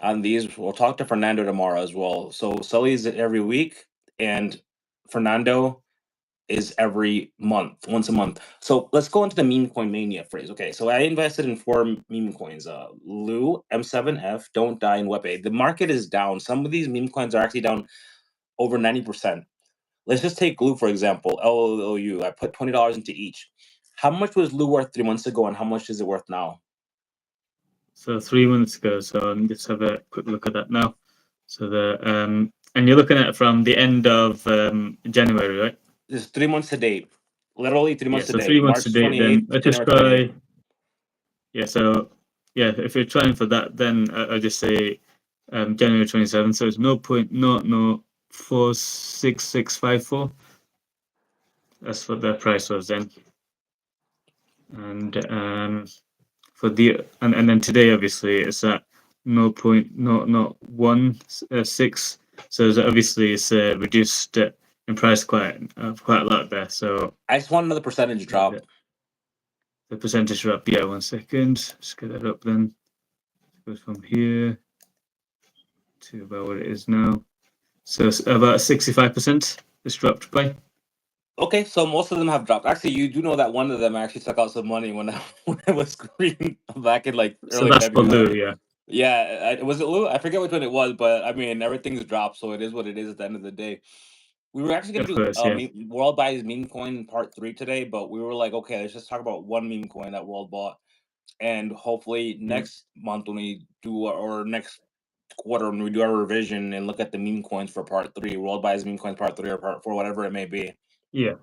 on these. We'll talk to Fernando tomorrow as well. So Sully is every week, and Fernando is every month, once a month. So let's go into the meme coin mania phrase. Okay, so I invested in 4 meme coins: Lu, M7F, Don't Die, and Wepe. The market is down. Some of these meme coins are actually down over 90%. Let's just take Lu, for example, LOU. I put $20 into each. How much was Lu worth 3 months ago, and how much is it worth now? So 3 months ago. So let me just have a quick look at that now. So and you're looking at it from the end of January, right? It's 3 months to date. Literally 3 months to So date. 3 months March to date. 28th, Then let's just January 28th. try. So if you're trying for that, then I'll just say January 27th. So it's 0.00466654. That's what the price was then. And for and then today, obviously, it's at 0.0016. So obviously, it's reduced in price quite a lot there. So I just want another percentage drop. The percentage drop. Yeah, 1 second. Just get that up then. It goes from here to about what it is now. So it's about 65%. It's dropped by. Okay, so most of them have dropped. Actually, you do know that one of them actually took out some money when it was green back in like So early that's for February. Lou, yeah. Yeah, was it Lou? I forget which one it was, but I mean everything's dropped, so it is what it is at the end of the day. We were actually Of gonna course, do yeah. World buys meme coin part 3 today, but we were like, okay, let's just talk about one meme coin that World bought, and hopefully next month when we do or next quarter when we do our revision and look at the meme coins for part 3, World buys meme coins part 3 or part 4, whatever it may be. Yeah.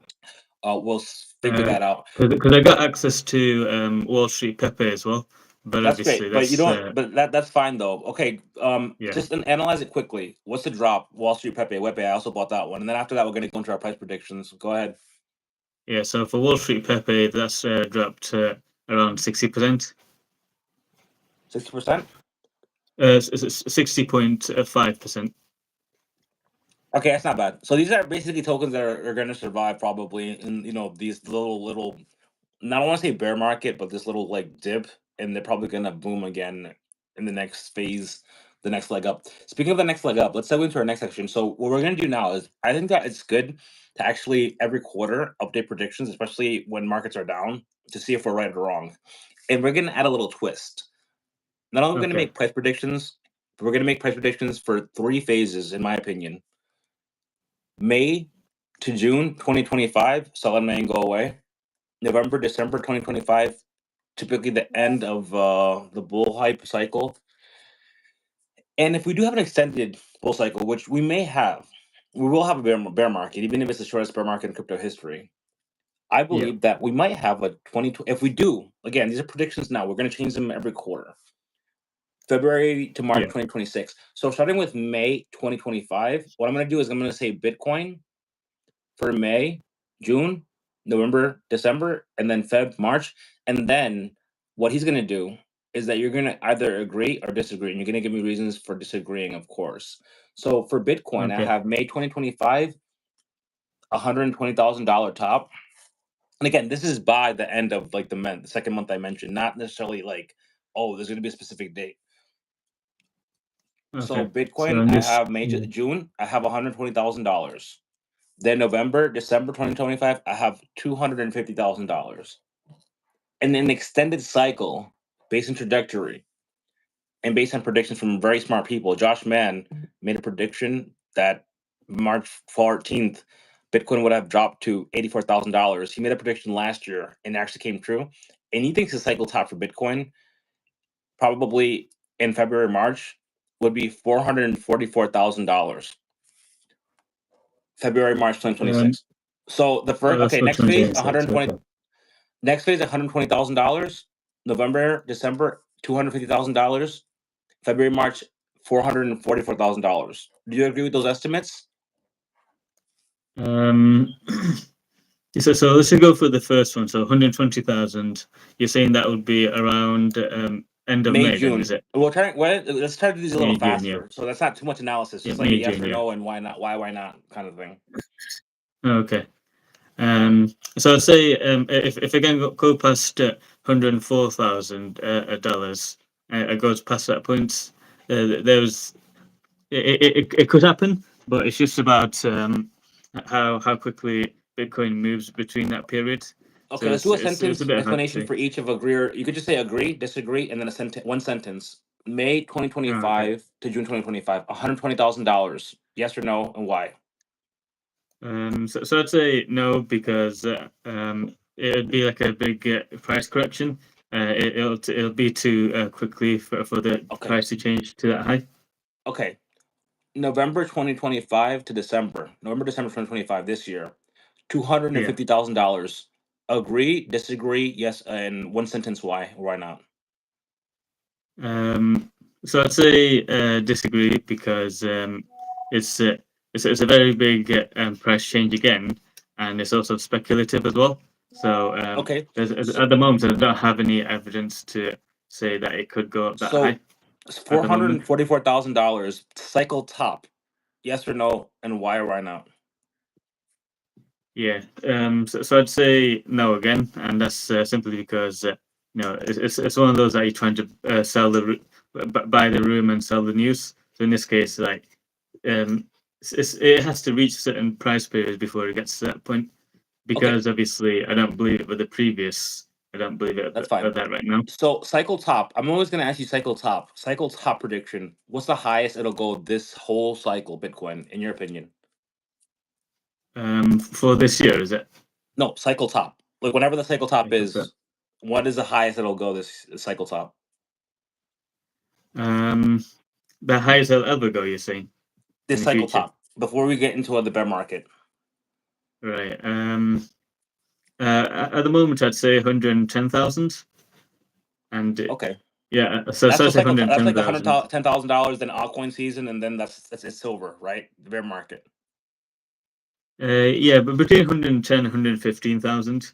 We'll figure that out. Because I got access to Wall Street Pepe as well, but That's obviously great, but you don't. But that's fine though. Okay, Yeah. just analyze it quickly. What's the drop? Wall Street Pepe, Wepe. I also bought that one, and then after that, we're going to go into our price predictions. Go ahead. Yeah. So for Wall Street Pepe, that's dropped around 60%. 60%. 60.5%. Okay, that's not bad. So these are basically tokens that are going to survive probably in these little. I don't want to say bear market, but this little like dip, and they're probably going to boom again in the next phase, the next leg up. Speaking of the next leg up, let's segue into our next section. So what we're going to do now is I think that it's good to actually every quarter update predictions, especially when markets are down, to see if we're right or wrong. And we're going to add a little twist. Not only are we going to make price predictions, but we're going to make price predictions for 3 phases, in my opinion. May to June 2025, Solana may go away. November, December 2025, typically the end of the bull hype cycle. And if we do have an extended bull cycle, which we may have, we will have a bear market, even if it's the shortest bear market in crypto history. I believe that we might have a 20. If we do, again, these are predictions now. We're going to change them every quarter. February to March 2026. So starting with May 2025, what I'm going to do is I'm going to say Bitcoin for May, June, November, December, and then Feb, March. And then what he's going to do is that you're going to either agree or disagree. And you're going to give me reasons for disagreeing, of course. So for Bitcoin, I have May 2025, $120,000 top. And again, this is by the end of like the second month I mentioned, not necessarily like, oh, there's going to be a specific date. So Bitcoin, I have June, I have $120,000. Then November, December 2025, I have $250,000. And an extended cycle based on trajectory and based on predictions from very smart people. Josh Mann made a prediction that March 14th, Bitcoin would have dropped to $84,000. He made a prediction last year and it actually came true. And he thinks the cycle top for Bitcoin probably in February, March would be $444,000. February, March 2026. So the first, next phase, 120. Next phase, $120,000. November, December, $250,000. February, March, $444,000. Do you agree with those estimates? So let's go for the first one. So 120,000. You're saying that would be around end of May, June. Then, is it? Let's try to do these a little faster. June, so that's not too much analysis. Just like a yes or no and why not, why not kind of thing. Okay. So I'd say if again go past $104,000, it goes past that point. there's it could happen, but it's just about how quickly Bitcoin moves between that period. Okay, So let's do a it's a sentence bit hard to explanation say. for each of agree, or you could just say agree, disagree, and then one sentence. May Oh, okay. 2025 to June 2025, $120,000. Yes or no, and why? So I'd say no because it'd be like a big price correction. It'll be too quickly for the Okay, price to change to that high. okay. November 2025 to December 2025 this year, Yeah. $250,000. Agree, disagree, yes, and one sentence why or why not. So I'd say disagree because it's uh, it's a very big price change again, and it's also speculative as well. So Okay, at the moment, I don't have any evidence to say that it could go up that so high it's at four the hundred moment. and forty-four thousand dollars cycle top. Yes or no, and why or why not? Yeah. So I'd say no again, and that's simply because it's one of those that you're trying to sell buy the room and sell the news. So in this case, like it has to reach certain price periods before it gets to that point. Okay, Because obviously, I don't believe it with the previous. I don't believe it that's fine. at that right now. So cycle top. I'm always gonna ask you cycle top. Cycle top prediction. What's the highest it'll go this whole cycle, Bitcoin, in your opinion? For this year, is it? No, cycle top. Like whenever the cycle top Like, what's that? is, what is the highest it'll go this cycle top? Um, the highest I'll ever go. You're saying in This the cycle future, top. Before we get into the bear market. right? At the moment, I'd say 110,000, and Okay. yeah, so That's I'd the say cycle top. That's like 110,000. $10,000 then altcoin season, and then that's it's silver, right? The bear market. Yeah, but between 110 and 115,000,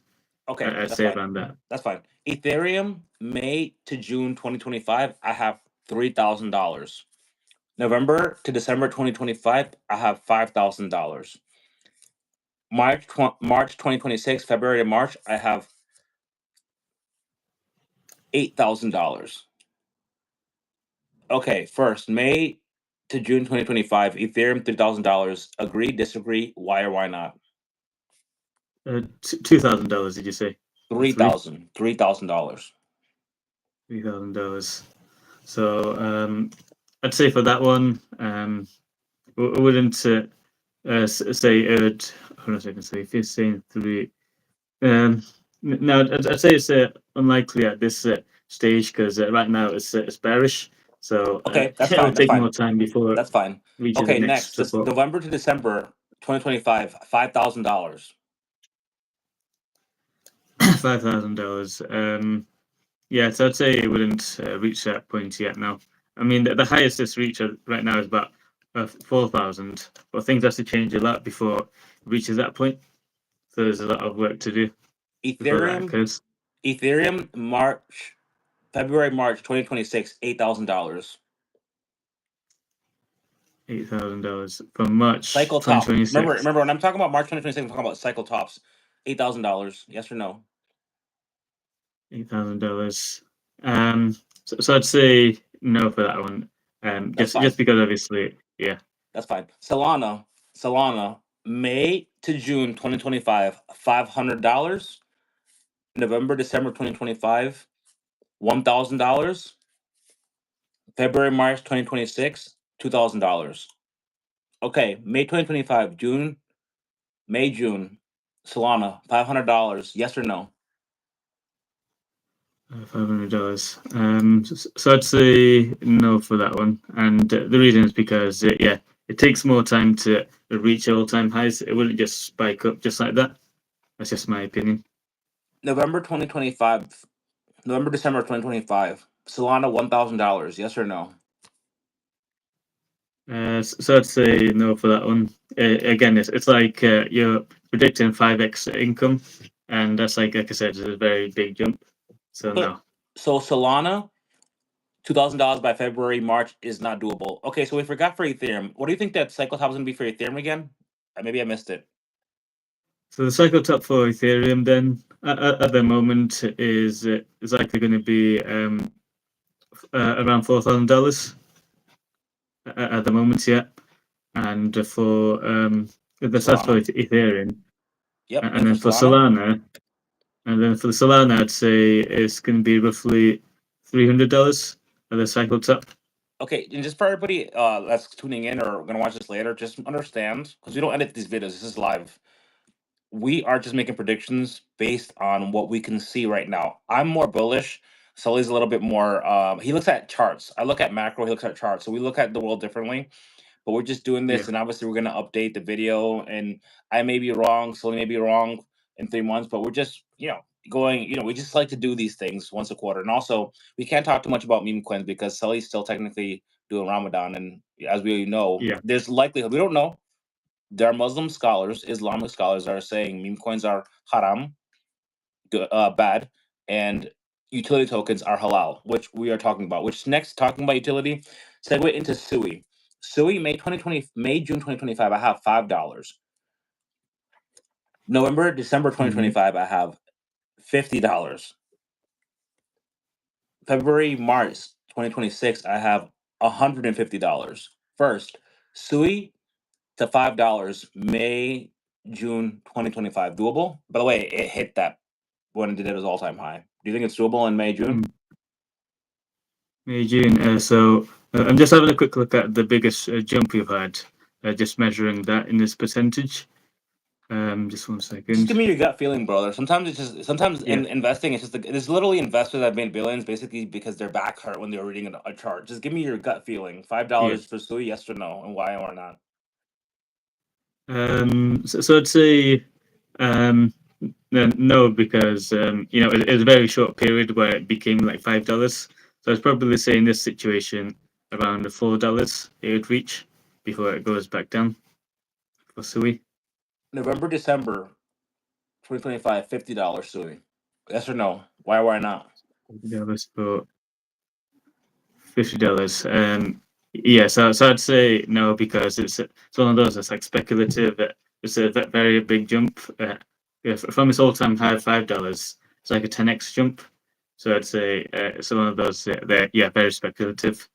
Okay, I'd that's say fine. around that. That's fine. Ethereum, May to June 2025, I have $3,000. November to December 2025, I have $5,000. March 2026, February to March, I have $8,000. Okay, first, May to June 2025, Ethereum $3,000. Agree, disagree, why or why not? $2,000, did you say? Or $3,000. $3,000. So I'd say for that one, I wouldn't say it would. Hold on a second. So if you're saying three, no, I'd say it's unlikely at this stage because right now it's bearish. So Okay, that's it fine. would That's take more fine. time before it That's fine. reaches the Okay, next next, this support. November to December 2025, $5,000. $5,000. Yeah, so I'd say it wouldn't reach that point yet. Now, I mean, the highest it's reached right now is about 4,000, but things have to change a lot before it reaches that point. So there's a lot of work to do before that Ethereum, occurs. February, March 2026, $8,000. $8,000 from March Cycle top. Remember, 2026. remember when I'm talking about March 2026, I'm talking about cycle tops. $8,000. Yes or no? $8,000. So I'd say no for that one. That's Just fine. because obviously, yeah. That's fine. Solana, May to June 2025, $500. November, December 2025, $1,000. February, March 2026, $2,000. Okay, May 2025, June, Solana, $500. Yes or no? $500. So I'd say no for that one, and the reason is because yeah, it takes more time to reach all-time highs. It wouldn't just spike up just like that. That's just my opinion. November 2025, November, December 2025, Solana, $1,000. Yes or no? So I'd say no for that one. Again, it's like you're predicting 5x income, and that's like I said, it's a very big jump. So So, no. so Solana, $2,000 by February, March is not doable. Okay, so we forgot for Ethereum. What do you think that cycle top is going to be for Ethereum again? Maybe I missed it. So the cycle top for Ethereum then at the moment is likely going to be around $4,000. at the moment yet. And for that's for Ethereum. Yep. And then for Solana, and then for the Solana, I'd say it's going to be roughly $300 at the cycle top. Okay, and just for everybody that's tuning in or gonna watch this later, just understand, because we don't edit these videos. This is live. We are just making predictions based on what we can see right now. I'm more bullish. Sully's a little bit more. He looks at charts. I look at macro. He looks at charts. So we look at the world differently. But we're just doing this, Yeah. and obviously we're gonna update the video. And I may be wrong. Sully may be wrong in 3 months, but we're just going. We just like to do these things once a quarter. And also, we can't talk too much about meme coins because Sully's still technically doing Ramadan, and as we know, Yeah. there's likelihood we don't know. There are Muslim scholars, Islamic scholars that are saying meme coins are haram, bad, and utility tokens are halal, which we are talking about. Which next, talking about utility, segue into SUI. SUI May June 2025. I have $5. November, December 2025. I have $50. February, March 2026. I have $150. First, SUI to $5. May, June 2025. Doable? By the way, it hit that when it did its all-time high. Do you think it's doable in May, June? May, June. So I'm just having a quick look at the biggest jump we've had, just measuring that in this percentage. Just 1 second. Just give me your gut feeling, brother. Sometimes in investing, it's just there's literally investors that have made billions basically because their back hurt when they were reading a chart. Just give me your gut feeling. $5 for SUI, yes or no, and why or not? So I'd say no, because it was a very short period where it became like $5. So I was probably saying in this situation around the $4 it would reach before it goes back down for SUI. November, December 2025, $50 SUI. Yes or no? Why or why not? $50 for $50. Yeah, so I'd say no because it's one of those that's like speculative. It's a very big jump. From its all-time high of $5, it's like a 10x jump. So I'd say it's one of those that very speculative.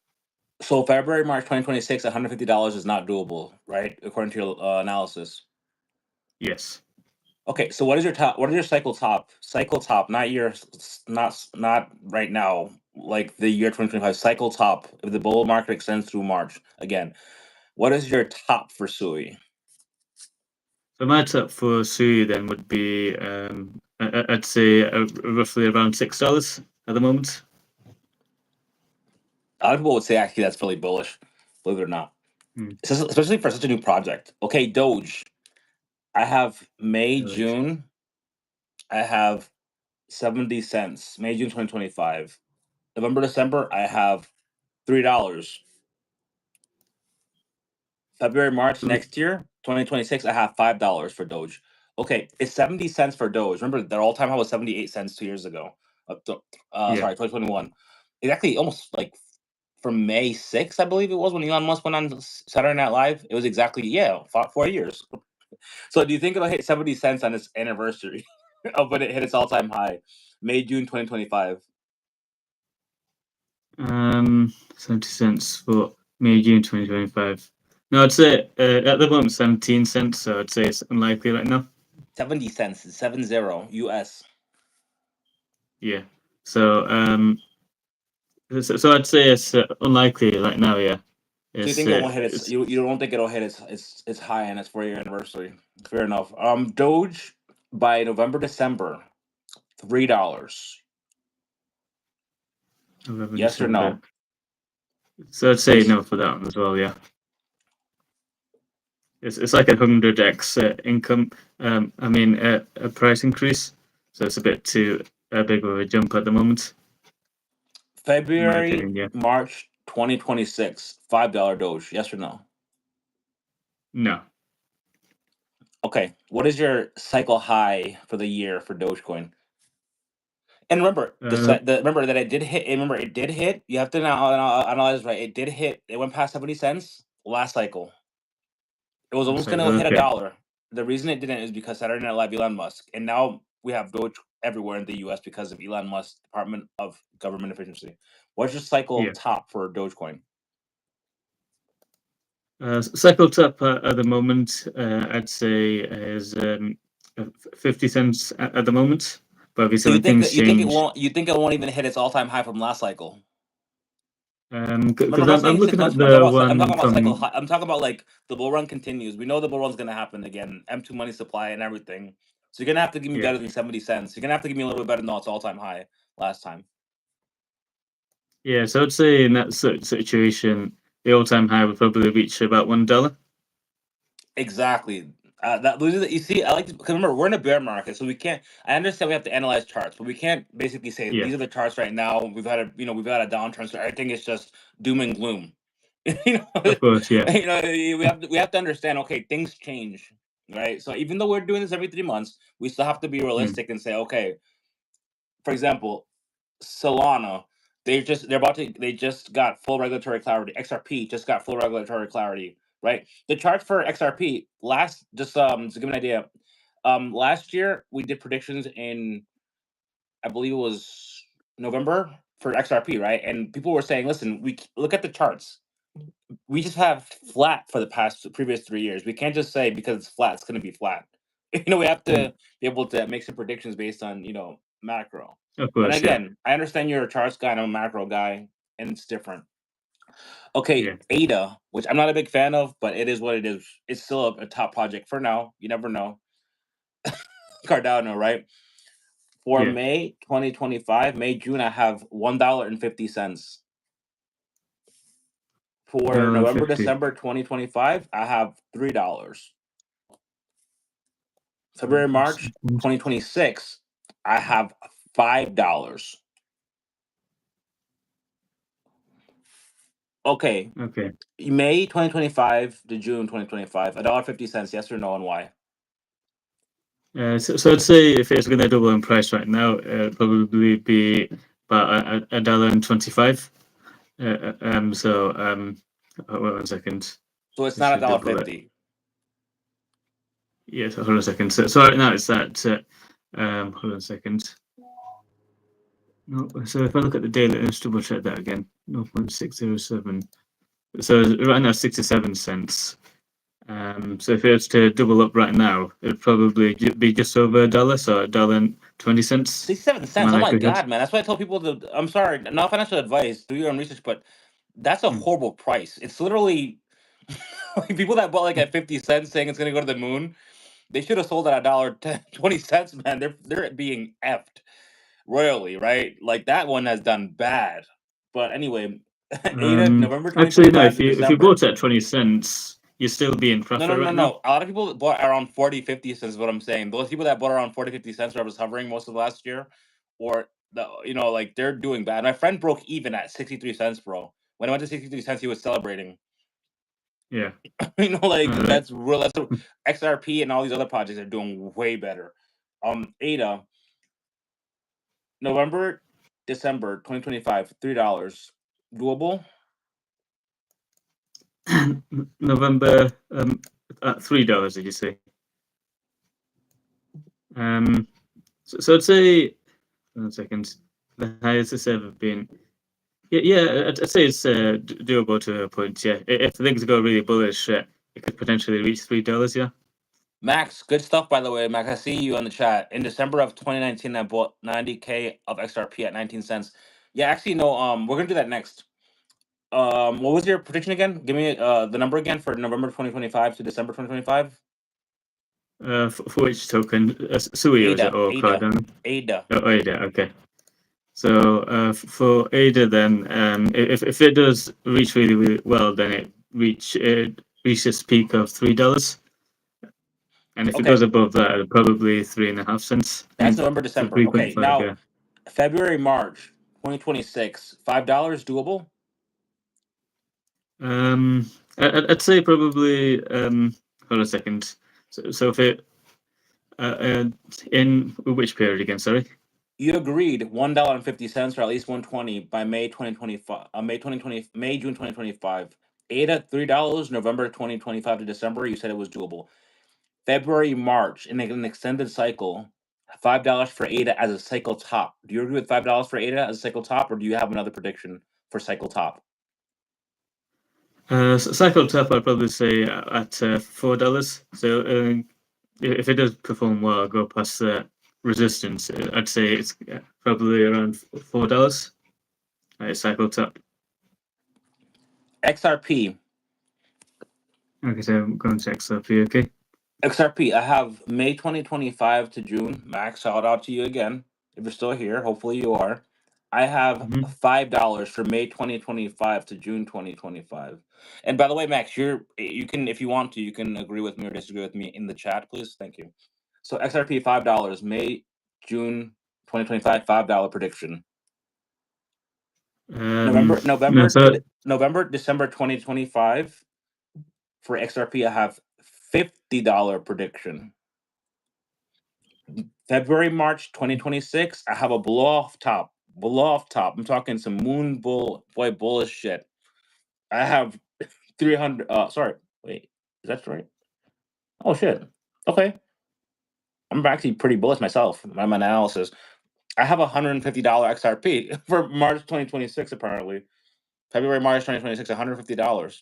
So February, March 2026, $150 is not doable, right? According to your analysis. Yes. Okay, so what is your top? What is your cycle top? Cycle top, not your, not right now. Like the year 2025 cycle top. If the bull market extends through March again, what is your top for SUI? So my top for SUI then would be I'd say roughly around $6 at the moment. A lot of people would say actually that's really bullish, believe it or not. Especially for such a new project. Okay, Doge. I have May, June. I have 70 cents. May, June 2025. November, December, I have $3. February, March next year, 2026, I have $5 for Doge. Okay, it's 70 cents for Doge. Remember, their all-time high was 78 cents 2 years ago. Sorry, 2021. It's actually almost like from May 6th, I believe it was, when Elon Musk went on Saturday Night Live. It was exactly 4 years. So do you think it'll hit 70 cents on its anniversary of when it hit its all-time high, May, June 2025? 70 cents for May, June 2025. No, I'd say at the moment 17 cents, so I'd say it's unlikely right now. 70 cents, 70 US. Yeah. So so I'd say it's unlikely right now, yeah. So you think it won't hit its you don't think it'll hit its high on its 4-year anniversary. Fair enough. Doge by November, December, $3. Yes or no? So I'd say no for that one as well, yeah. It's like 100x income. A price increase. So it's a bit too big of a jump at the moment. February, opinion, yeah. March 2026, $5 Doge. Yes or no? No. Okay. What is your cycle high for the year for Dogecoin? And remember, remember that it did hit. Remember, it did hit. You have to now analyze right. It did hit. It went past 70 cents last cycle. It was almost going to hit $1. The reason it didn't is because Saturday Night Live, Elon Musk, and now we have Doge everywhere in the U.S. because of Elon Musk's Department of Government Efficiency. What's your cycle top for Dogecoin? Cycle top at the moment, I'd say is 50 cents at the moment. But obviously, So when things you think it change, won't even hit its all-time high from last cycle? Remember, because I'm not I'm saying looking at sequential. the I'm talking one about cycle from high. I'm talking about like the bull run continues. We know the bull run's gonna happen again. M2 money supply and everything. So you're gonna have to give me yeah better than 70 cents. You're gonna have to give me a little bit better than its all-time high last time. yeah. So I'd say in that situation, the all-time high would probably reach about $1. Exactly. You see, I like because remember we're in a bear market, so we can't. I understand we have to analyze charts, but we can't basically say Yeah, these are the charts right now. We've had a downturn, so everything is just doom and gloom. you know, of course, yeah. we have to understand. Okay, things change, right? So even though we're doing this every 3 months, we still have to be Mm, realistic and say, okay, for example, Solana, they just got full regulatory clarity. XRP just got full regulatory clarity, right? The chart for XRP to give an idea, last year we did predictions in, I believe it was November for XRP, right? And people were saying, listen, look at the charts. We just have flat for the previous 3 years. We can't just say because it's flat, it's going to be flat. We have mm, to be able to make some predictions based on macro. of And course, yeah, again, I understand you're a charts guy and I'm a macro guy, and it's different. Okay, yeah, ADA, which I'm not a big fan of, but it is what it is. It's still a top project for now. You never know. Cardano, right? For yeah. May 2025, May June, I have $1.50. For November $1.50. December 2025, I have $3. February March 2026, I have $5. Okay, Okay. May 2025 to June 2025, $1.50. Yes or no, and why? So I'd say if it's going to double in price right now, it'd probably be about a dollar and 25. Wait 1 second. So it's Just not a to dollar double it. fifty. Yes, hold on a second. So right now it's at hold on a second. No, so if I look at the daily, let's double check that again. 0.607. So right now 67 cents. So if it was to double up right now, it'd probably be just over a dollar, so $1.20. 67 My cents. Oh my likelihood. god, man. That's why I tell people I'm sorry, not financial advice, do your own research, but that's a Mm. horrible price. It's literally like people that bought like at 50 cents saying it's gonna go to the moon, they should have sold at a dollar 20 cents, man. They're being effed royally, right? Like that one has done bad. But anyway, ADA November Actually, no. 2025 to If you December. bought it at 20 cents, you're still be in No, no, profit no, right now. no. A lot of people bought around 40, 50 cents is what I'm saying. Those people that bought around 40, 50 cents where I was hovering most of last year, or like they're doing bad. My friend broke even at 63 cents, bro. When I went to 63 cents, he was celebrating. Yeah. Like All right. that's real. XRP and all these other projects are doing way better. ADA, November, December 2025, $3. Doable? November at $3. Did you say? So I'd say 1 second. The highest it's ever been. Yeah. I'd say it's doable to a point. Yeah, if things go really bullish, it could potentially reach $3. Yeah. Max, good stuff by the way, Max. I see you on the chat. In December of 2019, I bought 90K of XRP at 19 cents. Yeah, actually, no. We're gonna do that next. What was your prediction again? Give me the number again for November 2025 to December 2025. For which token? Sui was it ADA, or ADA, Cardano? ADA. Oh, Ada. Okay. So for Ada, then if it does reach really, really well, then it reaches peak of $3. And if it goes Okay, above that, probably 3.5 cents. that's November, December. Three point Okay, five, now yeah. February, March 2026, $5 doable. I'd say probably. Hold on a second. So if it in which period again? Sorry. You agreed $1.50 or at least 120 by May 2025. May June 2025. ADA $3. November 2025 to December. You said it was doable. February, March in an extended cycle. $5 for ADA as a cycle top. Do you agree with $5 for ADA as a cycle top, or do you have another prediction for cycle top? Cycle top, I'd probably say at $4. So if it does perform well, go past the resistance, I'd say it's probably around $4. Cycle top. XRP. Okay, so I'm going to XRP. Okay. XRP. I have May 2025 to June. Max, shout out to you again. If you're still here, hopefully you are. I have Mhm. $5 for May 2025 to June 2025. And by the way, Max, you can, if you want to, you can agree with me or disagree with me in the chat, please. Thank you. So XRP $5, May, June 2025, $5 prediction. No, so November, December 2025 for XRP, I have $50 prediction. February, March 2026, I have a blow off top. Blow off top. I'm talking some moon boy bullish shit. I have 300. Sorry. Wait, is that right? Oh shit. Okay. I'm actually pretty bullish myself. My analysis. I have $150 XRP for March 2026. Apparently, February, March 2026, $150.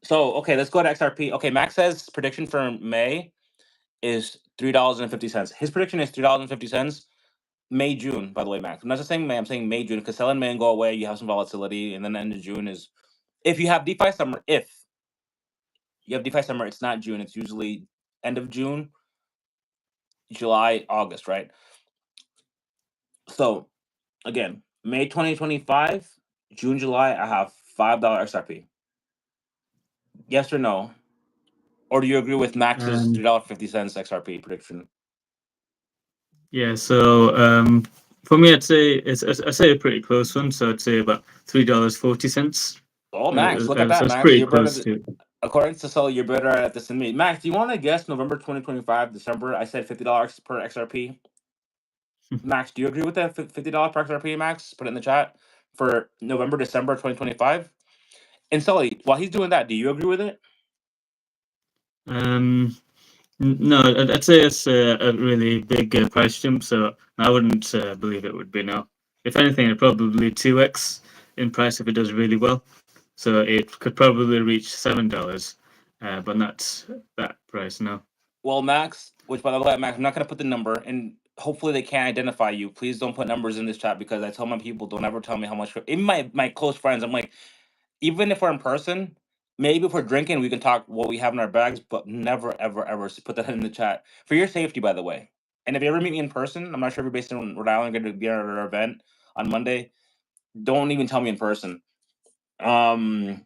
So okay, let's go to XRP. Okay, Max says prediction for May is $3.50. His prediction is $3.50. May, June, by the way, Max. I'm not just saying May, I'm saying May, June, because sell and May go away, you have some volatility, and then the end of June is if you have DeFi summer, if you have DeFi summer, it's not June, it's usually end of June, July, August, right? So again, May 2025, June, July, I have $5 XRP. Yes or no? Or do you agree with Max's $3.50 XRP prediction? yeah, so for me, I'd say I'd say a pretty close one. So I'd say about $3.40. Oh, Max, look at So that, it's Max. pretty You're better. close to. According to Sully, you're better at this than me. Max, do you want to guess November 2025, December? I said $50 per XRP. Max, do you agree with that $50 per XRP, Max? Put it in the chat for November, December 2025. And Sully, while he's doing that, do you agree with it? No, I'd say it's a really big price jump, so I wouldn't believe it would be no. If anything, it'd probably 2x in price if it does really well. So it could probably reach $7, but not that price, no. Well, Max, which by the way, Max, I'm not going to put the number, and hopefully they can't identify you. Please don't put numbers in this chat because I tell my people, don't ever tell me how much. Even my close friends, I'm like, even if we're in person, maybe if we're drinking, we can talk what we have in our bags, but never, ever, ever put that in the chat for your safety, by the way. And if you ever meet me in person, I'm not sure if you're based in Rhode Island, going to be at our event on Monday. Don't even tell me in person. Okay,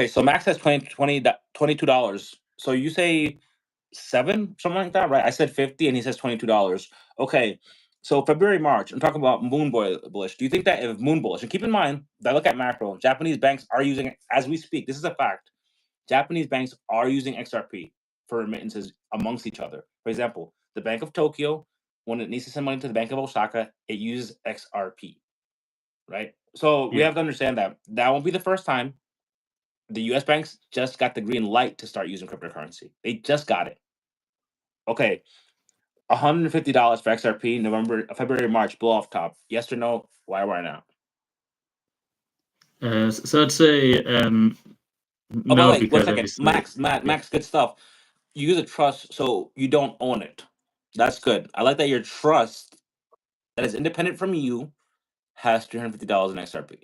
so Max says $22. So you say 7, something like that, right? I said 50, and he says $22. Okay, so February, March. I'm talking about moon bullish. Do you think that if moon bullish, and keep in mind that I look at macro, Japanese banks are using it as we speak. This is a fact. Japanese banks are using XRP for remittances amongst each other. For example, the Bank of Tokyo, when it needs to send money to the Bank of Osaka, it uses XRP, right? So we Yeah. have to understand that that won't be the first time. The US banks just got the green light to start using cryptocurrency. They just got it. Okay, $150 for XRP, February, March, blow off top. Yes or no? Why not? So I'd say Oh, by the no, way, 1 because second. obviously, yeah. Max, good stuff. You use a trust, so you don't own it. That's good. I like that your trust that is independent from you has $350 in XRP.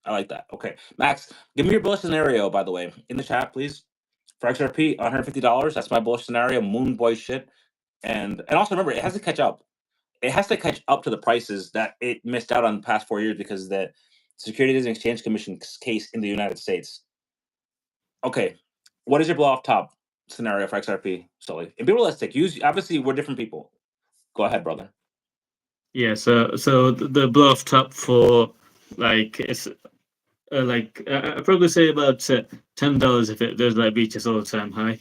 I like that. Okay. Max, give me your bullish scenario, by the way, in the chat, please. For XRP, $150. That's my bullish scenario. Moon boy shit. And also remember, it has to catch up. It has to catch up to the prices that it missed out on the past 4 years because the Securities and Exchange Commission case in the United States. Okay, what is your blow off top scenario for XRP, Sully? And be realistic. Obviously we're different people. Go ahead, brother. Yeah, so the blow off top for like it's I'd probably say about $10 if it does like reach its all time high.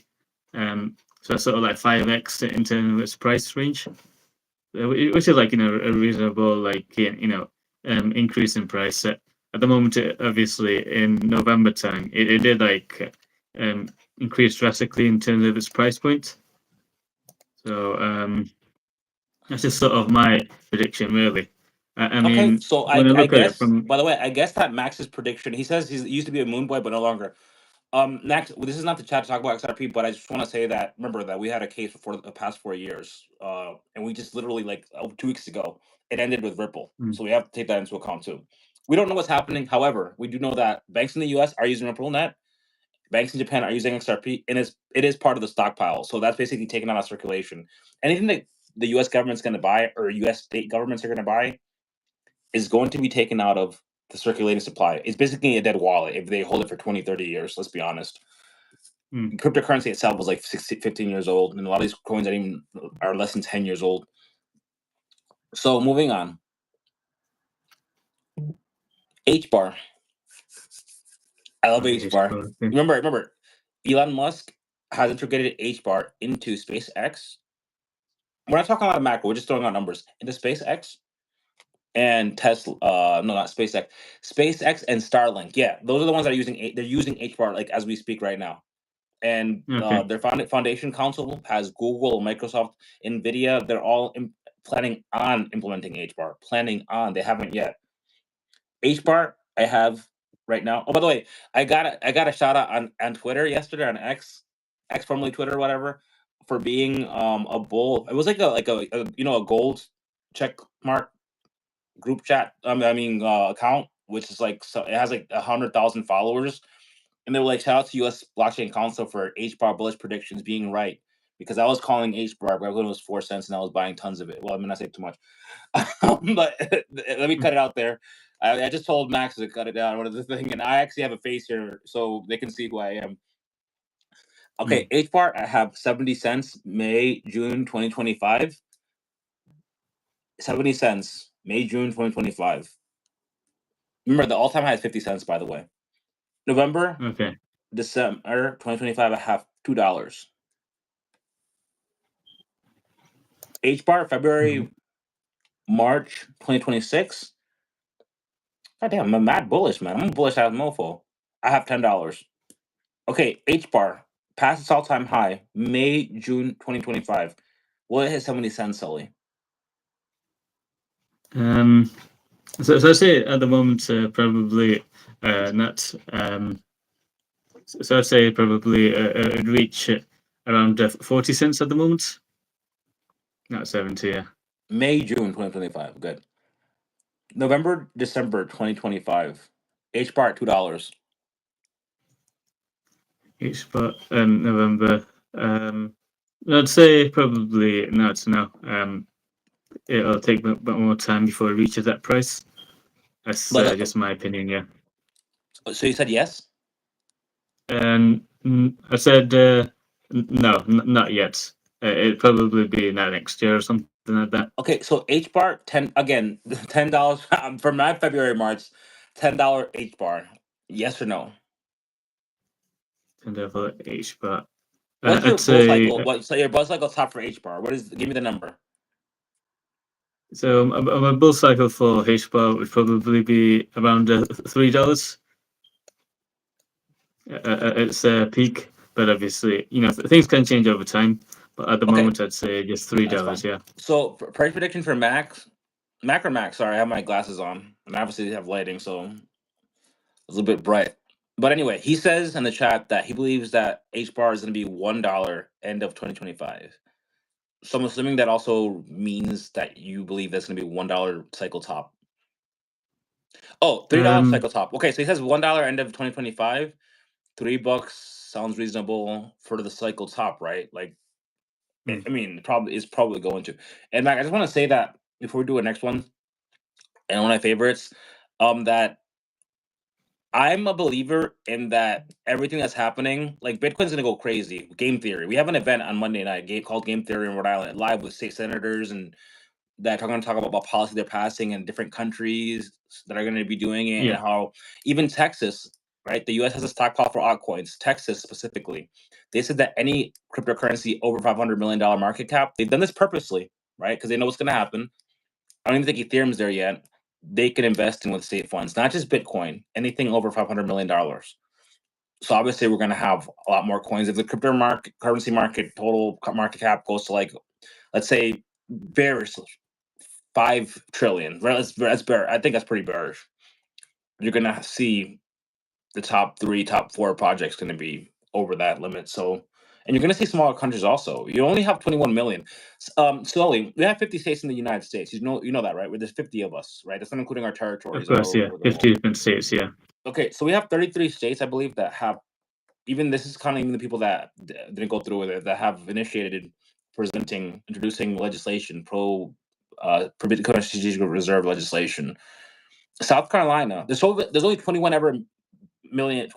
So that's sort of like 5x in terms of its price range, which is like a reasonable increase in price. At the moment, obviously in November time, it did like increase drastically in terms of its price point. So that's just sort of my prediction, really. I Okay, mean, so when I I look at it guess, from by the way, I guess that Max's prediction, he says he used to be a moon boy, but no longer. Max, well, this is not the chat to talk about XRP, but I just want to say that remember that we had a case for the past 4 years, and we just literally like 2 weeks ago it ended with Ripple, Mm, so we have to take that into account too. We don't know what's happening. However, we do know that banks in the U.S. are using Ripple Net, banks in Japan are using XRP, and it is part of the stockpile. So that's basically taken out of circulation. Anything that the U.S. government's going to buy or U.S. state governments are going to buy is going to be taken out of the circulating supply. It's basically a dead wallet if they hold it for 20, 30 years. Let's be honest. mm. Cryptocurrency itself was like 15 years old, and a lot of these coins are less than 10 years old. So moving on. HBAR. I love HBAR. Okay. Remember, Elon Musk has integrated HBAR into SpaceX. We're not talking about macro, we're just throwing out numbers. Into SpaceX and Tesla, no, not SpaceX. SpaceX and Starlink. Yeah, those are the ones that are they're using HBAR like as we speak right now. And Okay. their foundation council has Google, Microsoft, Nvidia. They're all planning on implementing HBAR. Planning on, they haven't yet. HBAR, I have right now. Oh, by the way, I got a shout out on Twitter yesterday, on X formerly Twitter or whatever, for being a bull. It was like a gold check mark group chat. Account, which is like, so it has like 100,000 followers, and they were like, shout out to U.S. Blockchain Council for HBAR bullish predictions being right, because I was calling HBAR when it was 4 cents and I was buying tons of it. Well, I mean, I say too much, but let me cut it out there. I just told Max to cut it down. What is the thing? And I actually have a face here so they can see who I am. Okay, HBAR, I have 70 cents, May, June 2025. 70 cents, May, June 2025. Remember, the all-time high is 50 cents, by the way. November, Okay. December 2025, I have $2. HBAR, February, Mhm. March 2026. God damn, I'm mad bullish, man. I'm a bullish ass mofo. I have $10. Okay, HBAR, past its all-time high, May, June 2025. Will it hit 70 cents, Sully? Um, so I say at the moment, probably not. So I'd say probably it'd reach around 40 cents at the moment. Not 70, yeah. May, June 2025. Good. November, December 2025. HBAR, $2. Each spot November. I'd say probably not now. It'll take a bit more time before it reaches that price. That's But just my opinion, yeah. so you said yes? And I said no, not yet. It'd probably be next year or something like that. Okay, so HBAR 10 again, $10 for my February, March, $10 HBAR. Yes or no? And therefore H, but What's your I'd bull say cycle? What so your bull cycle top for HBAR? What is, give me the number. so. My bull cycle for H bar would probably be around $3. It's a peak, but obviously, things can change over time. But at the Okay, moment, I'd say just that's $3. fine. Yeah. So price prediction for Mac or Max. Sorry, I have my glasses on, and obviously they have lighting, so it's a little bit bright. But anyway, he says in the chat that he believes that HBAR is going to be $1 end of 2025. So I'm assuming that also means that you believe that's going to be $1 cycle top. Oh, $3 Um. cycle top. Okay, so he says $1 end of 2025. $3 sounds reasonable for the cycle top, right? Like, hmm, I mean, probably going to. And Mac, I just want to say that before we do our next one, and one of my favorites, that I'm a believer in that everything that's happening, like Bitcoin's gonna go crazy. Game theory. We have an event on Monday night, called Game Theory in Rhode Island, live with state senators, and that are going to talk about policy they're passing in different countries that are going to be doing it, and Yeah. how even Texas, right? The U.S. has a stockpile for altcoins. Texas specifically, they said that any cryptocurrency over $500 million market cap, they've done this purposely, right? Because they know what's going to happen. I don't even think Ethereum's there yet. They can invest in with state funds, not just Bitcoin, anything over $500 million. So obviously, we're going to have a lot more coins. If the currency market total market cap goes to, like, let's say, very 5 trillion. Right, that's bear. I think that's pretty bearish. You're gonna see the top 3, top 4 projects going to be over that limit. So, and you're going to see smaller countries also. You only have 21 million. Slowly, we have 50 states in the United States. You know that, right? Where there's 50 of us, right? That's not including our Of territories course, all yeah. over the 50 world. different states, yeah. Okay, so we have 33 states, I believe, that have. Even this is counting even the people that didn't go through with it, that have initiated introducing legislation pro Bitcoin strategic reserve legislation. South Carolina, there's only 21 million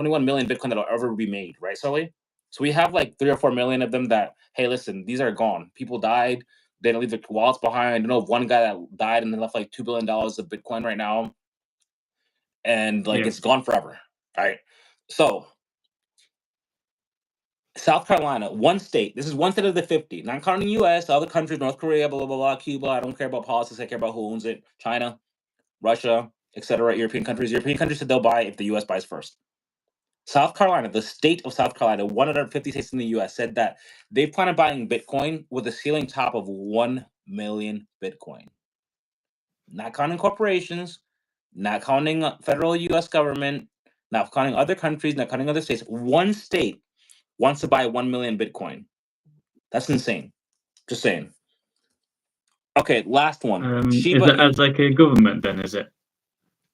Bitcoin that'll ever be made, right, Sully? So we have like 3 or 4 million of them that, hey, listen, these are gone. People died. They didn't leave their wallets behind. I know of one guy that died and they left like $2 billion of Bitcoin right now. And like it's gone forever, right? So South Carolina, one state. This is one state of the 50, not counting US, other countries, North Korea, blah, blah, blah, blah, Cuba. I don't care about politics. I care about who owns it. China, Russia, etc. European countries. European countries said they'll buy if the US buys first. South Carolina, the state of South Carolina, 150 states in the US, said that they plan on buying Bitcoin with a ceiling top of 1 million Bitcoin. Not counting corporations, not counting federal US government, not counting other countries, not counting other states. One state wants to buy 1 million Bitcoin. That's insane. Just saying. Okay, last one. Is Shiba that as like a government then, is it?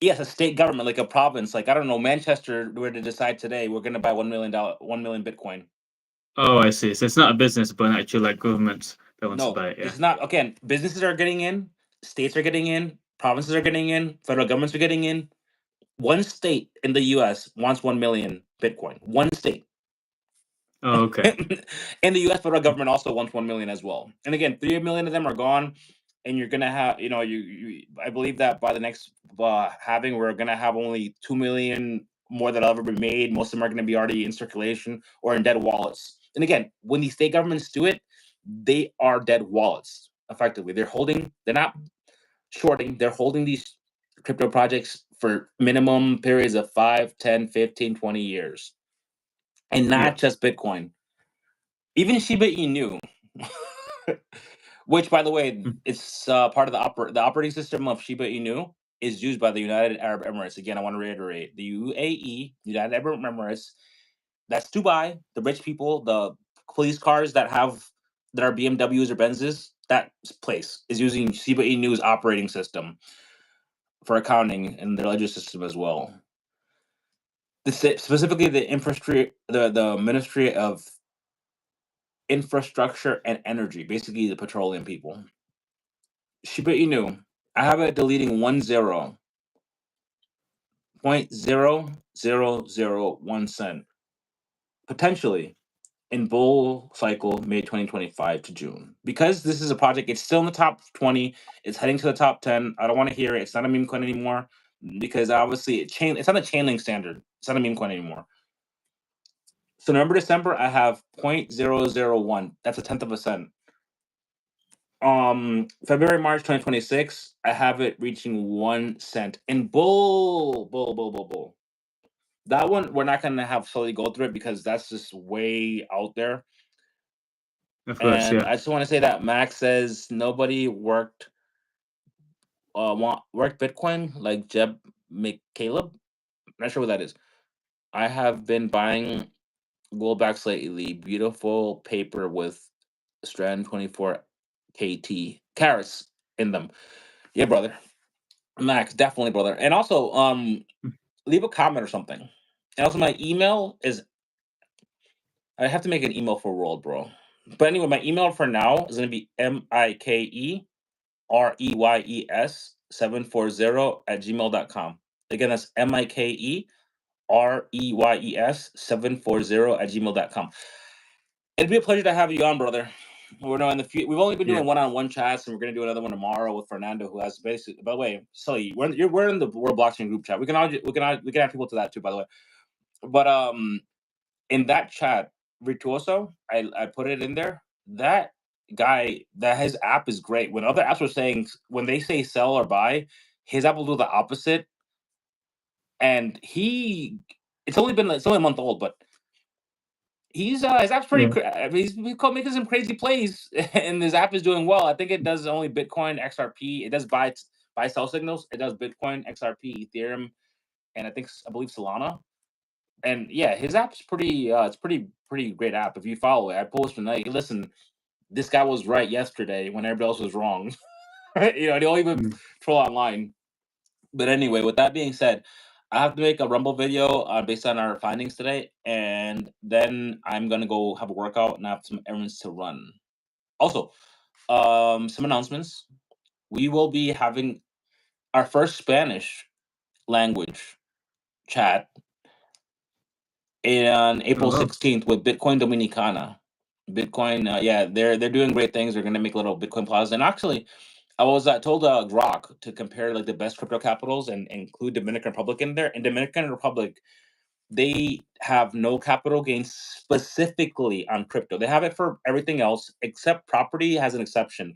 Yes, a state government, like a province, like I don't know, Manchester, were to decide today we're gonna buy $1 million Bitcoin. Oh, I see. So it's not a business, but an actual like government that wants to No, buy it. Yeah. it's not. Again, businesses are getting in, states are getting in, provinces are getting in, federal governments are getting in. One state in the US wants 1 million Bitcoin. One state. Oh, okay. And the US federal government also wants 1 million as well. And again, 3 million of them are gone. And you're gonna have, I believe that by the next halving, we're gonna have only 2 million more that'll ever be made. Most of them are gonna be already in circulation or in dead wallets. And again, when these state governments do it, they are dead wallets. Effectively, they're not shorting, they're holding these crypto projects for minimum periods of 5, 10, 15, 20 years. And not just Bitcoin. Even Shiba Inu, which, by the way, it's part of the operating system of Shiba Inu is used by the United Arab Emirates. Again, I want to reiterate the UAE, United Arab Emirates. That's Dubai. The rich people, the police cars that are BMWs or Benzes. That place is using Shiba Inu's operating system for accounting and their ledger system as well. Specifically, the Ministry of Infrastructure and Energy, basically the petroleum people. Shiba Inu, I have it deleting 0.0001 cent, potentially in bull cycle May 2025 to June. Because this is a project, it's still in the top 20, it's heading to the top 10. I don't want to hear it. It's not a meme coin anymore because obviously it's not a chainlink standard. It's not a meme coin anymore. So November, December, I have 0.001. That's a tenth of a cent. February, March 2026, I have it reaching 1 cent in bull. That one we're not gonna have slowly go through it because that's just way out there. Of course, And yeah. I just want to say that Max says nobody worked Bitcoin like Jeb McCaleb. I'm not sure what that is. I have been buying Goldbacks lately. Beautiful paper with strand 24 KT carats in them. Yeah, brother. Max, definitely, brother. And also, leave a comment or something. And also, my email is. I have to make an email for World, bro. But anyway, my email for now is going to be MikeReyes740 Again, that's MikeReyes740 It'd be a pleasure to have you on, brother. We're now in the we've only been doing one-on-one chats, and we're gonna do another one tomorrow with Fernando, who has basically. By the way, Sully, we're in the World Blockchain group chat. We can add people to that too. By the way, but in that chat, Virtuoso, I put it in there. That guy, that his app is great. When other apps were saying, when they say sell or buy, his app will do the opposite. And it's only a month old, but He's his app's pretty. Yeah. I mean, he's making some crazy plays, and his app is doing well. I think it does only Bitcoin, XRP. It does buy sell signals. It does Bitcoin, XRP, Ethereum, and I believe Solana. And yeah, his app's pretty. It's pretty great app. If you follow it, I post like, listen, this guy was right yesterday when everybody else was wrong. You know, they don't even troll online. But anyway, with that being said, I have to make a Rumble video based on our findings today, and then I'm gonna go have a workout and I have some errands to run. Also, some announcements. We will be having our first Spanish language chat on April Oh, wow. 16th with Bitcoin Dominicana. Bitcoin, yeah, they're doing great things. They're gonna make little Bitcoin plazas, and actually, I was told Grok to compare like the best crypto capitals and include Dominican Republic in there. In Dominican Republic, they have no capital gains specifically on crypto. They have it for everything else except property has an exception.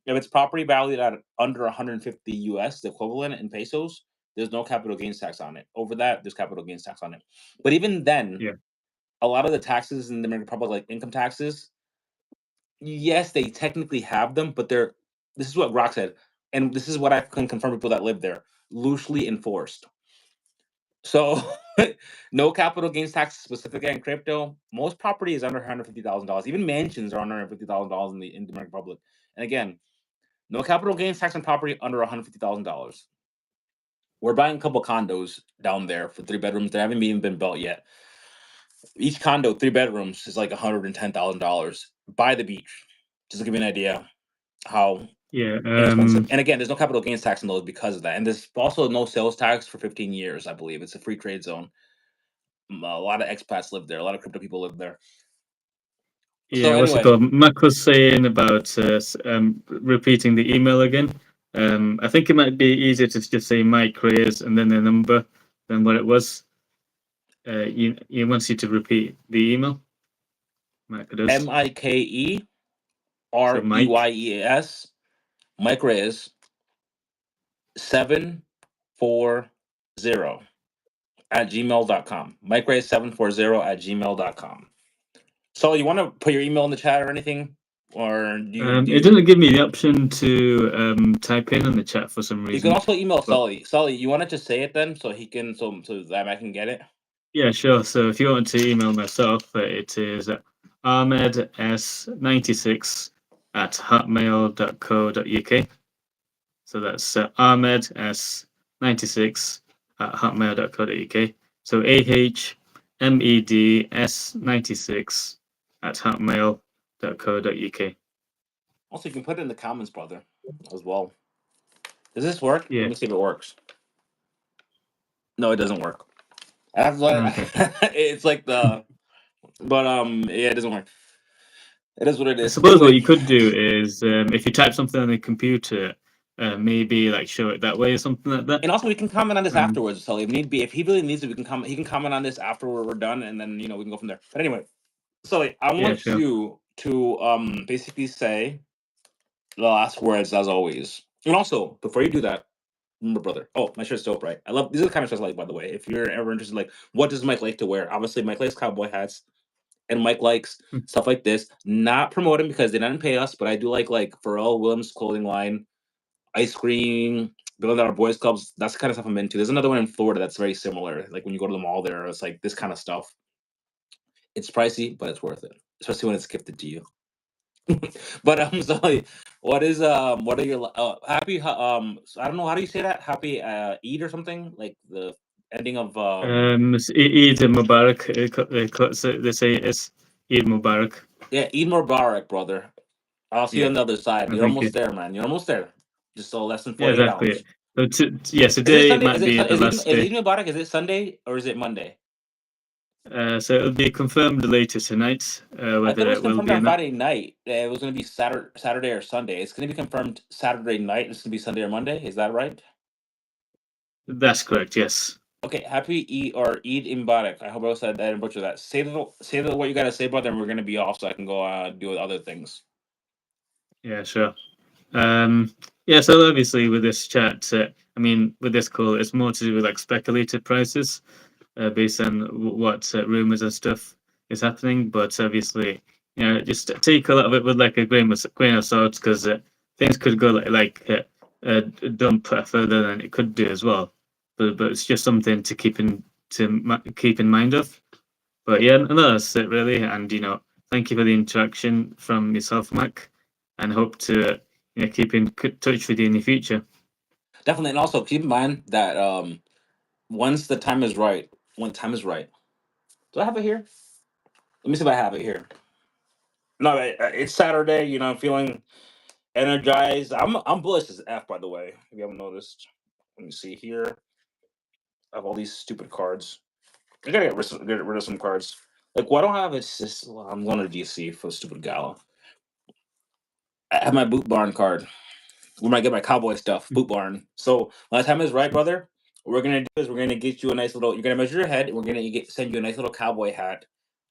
If it's property valued at under 150 US, the equivalent in pesos, there's no capital gains tax on it. Over that, there's capital gains tax on it. But even then, Yeah. a lot of the taxes in the Dominican Republic, like income taxes, yes, they technically have them, but they're this is what Grok said, and this is what I can confirm people that live there, loosely enforced. So no capital gains tax specifically in crypto. Most property is under $150,000. Even mansions are under $150,000 in the Dominican Republic. And again, no capital gains tax on property under $150,000. We're buying a couple condos down there for 3 bedrooms. They haven't even been built yet. Each condo, 3 bedrooms, is like $110,000 by the beach. Just to give you an idea how Yeah. inexpensive. And again, there's no capital gains tax on those because of that. And there's also no sales tax for 15 years, I believe. It's a free trade zone. A lot of expats live there. A lot of crypto people live there. So Yeah, what's it anyway, called? Mac was saying about repeating the email again. I think it might be easier to just say Mike Reyes and then the number than what it was. He wants you to repeat the email. Mike does. MikeReyes, So Mike. Mike Reyes 740 at gmail.com. Mike Reyes 740 at gmail.com. So you want to put your email in the chat or anything? Or It doesn't give me the option to type in the chat for some you can reason. also email But Sully. Sully, you want to just say it then so he can so that I can get it? yeah, sure. So if you want to email myself, it is ahmeds96@hotmail.co.uk. So that's ahmeds96@hotmail.co.uk. So ahmeds96@hotmail.co.uk. Also, you can put it in the comments, brother, as well. Does this work? Yeah. Let me see if it works. No, it doesn't work. I have to Okay. it's like the, but yeah, it doesn't work. It is what it I is. suppose what Anyway, you could do is if you type something on the computer, maybe like show it that way or something like that. and also we can comment on this Um, afterwards. So if need be, if he really needs it, we can comment. He can comment on this after we're done, and then we can go from there. But anyway, so I yeah, want sure. you to basically say the last words as always. And also, before you do that, remember, brother. Oh, my shirt's dope, right? I love these are the kind of shirts I like, by the way. If you're ever interested, like, what does Mike like to wear? Obviously, Mike likes cowboy hats, and Mike likes stuff like this. Not promoting because they didn't pay us, but I do like Pharrell Williams clothing line, ice cream, building our boys clubs. That's the kind of stuff I'm into. There's another one in Florida that's very similar. Like when you go to the mall there, it's like this kind of stuff. It's pricey, but it's worth it, especially when it's gifted to you. But I'm sorry. What are your happy I don't know, how do you say that? Happy Eid or something? Like the ending of It's Eid Mubarak. They say it's Eid Mubarak. yeah, Eid Mubarak, brother. I'll see you Yeah, on the other side. You're thank you. almost there, man. You're almost there. Just less than Yeah, 48 exactly. hours. So yeah, Is it today it Sunday? might be the last Is day. Eid Mubarak? Is it Sunday or is it Monday? So it'll be confirmed later tonight I thought whether it was it will confirmed be or on not. Friday night. It was going to be Saturday or Sunday. It's going to be confirmed Saturday night. It's going to be Sunday or Monday. Is that right? That's correct. Yes. Okay. Happy Eid or Eid Mubarak. I hope I said that and butcher that. Say what you got to say, brother, and we're going to be off so I can go do other things. Yeah, sure. Yeah, so obviously with this chat, I mean, with this call, it's more to do with like speculated prices based on what rumors and stuff. is happening, but obviously, just take a little bit with like a grain of salt, because things could go dump further than it could do as well. But it's just something to keep in mind of. But yeah, no, that's it really. And thank you for the interaction from yourself, Mac, and hope to keep in touch with you in the future. Definitely, and also keep in mind that once the time is right, when time is right. Do I have it here? Let me see if I have it here. No, it's Saturday. I'm feeling energized. I'm bullish as F, by the way. If you haven't noticed, let me see here. I have all these stupid cards. I gotta get rid of some cards. Like, why don't I have it? Just, well, I'm going to DC for the stupid gala. I have my boot barn card. We might get my cowboy stuff, boot barn. So when the time is right, brother, what we're gonna do is we're gonna get you a nice little. You're gonna measure your head, and we're gonna send you a nice little cowboy hat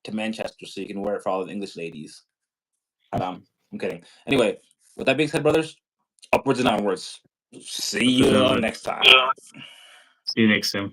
to Manchester, so you can wear it for all the English ladies. I'm kidding. Anyway, with that being said, brothers, upwards and onwards. See you next time. See you next time.